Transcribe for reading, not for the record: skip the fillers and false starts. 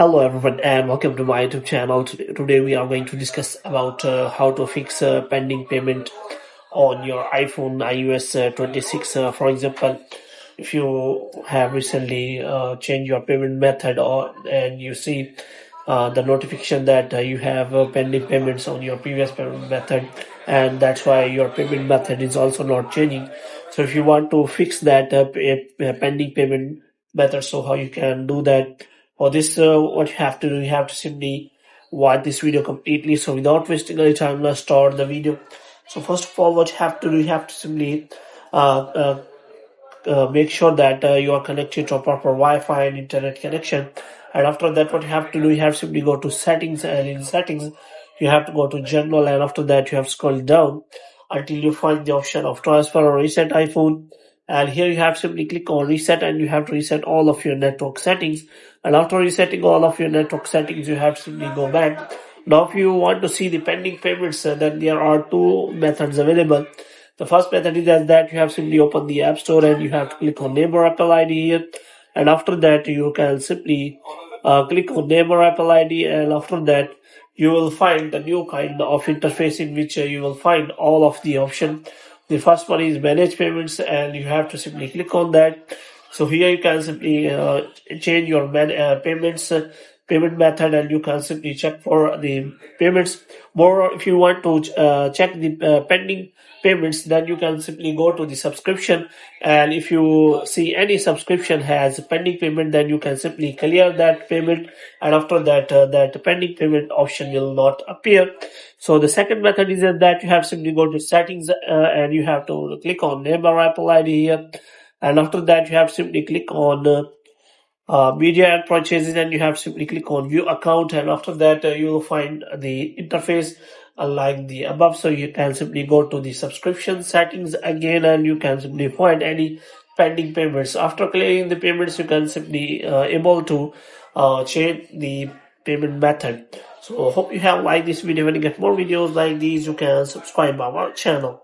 Hello everyone and welcome to my YouTube channel. Today we are going to discuss about how to fix pending payment on your iPhone iOS 26. For example, if you have recently changed your payment method and you see the notification that you have pending payments on your previous payment method, and that's why your payment method is also not changing. So if you want to fix that pending payment method, so how you can do that? For this, what you have to do, you have to simply watch this video completely. So without wasting any time, let's start the video. So first of all, what you have to do, you have to simply uh, uh, make sure that you are connected to a proper Wi-Fi and internet connection. And after that, what you have to do, you have to simply go to settings, and in settings, you have to go to general, and after that, you have to scroll down until you find the option of transfer or reset iPhone. And here you have to simply click on reset, and you have to reset all of your network settings. And after resetting all of your network settings, you have to simply go back. Now, if you want to see the pending payments, then there are two methods available. The first method is that you have simply open the App Store and you have to click on Neighbor Apple ID here. And after that, you can simply click on Neighbor Apple ID, and after that, you will find the new kind of interface in which you will find all of the options. The first one is Manage Payments, and you have to simply click on that. So here you can simply change your payment method, and you can simply check for the payments. More, if you want to check the pending payments, then you can simply go to the subscription, and if you see any subscription has pending payment, then you can simply clear that payment, and after that that pending payment option will not appear. So the second method is that you have simply go to settings, and you have to click on Neighbor Apple ID here, and after that you have simply click on media and purchases, and you have simply click on view account, and after that you will find the interface like the above. So you can simply go to the subscription settings again, and you can simply find any pending payments. After clearing the payments, you can simply able to change the payment method. So hope you have liked this video. When you get more videos like these, you can subscribe our channel.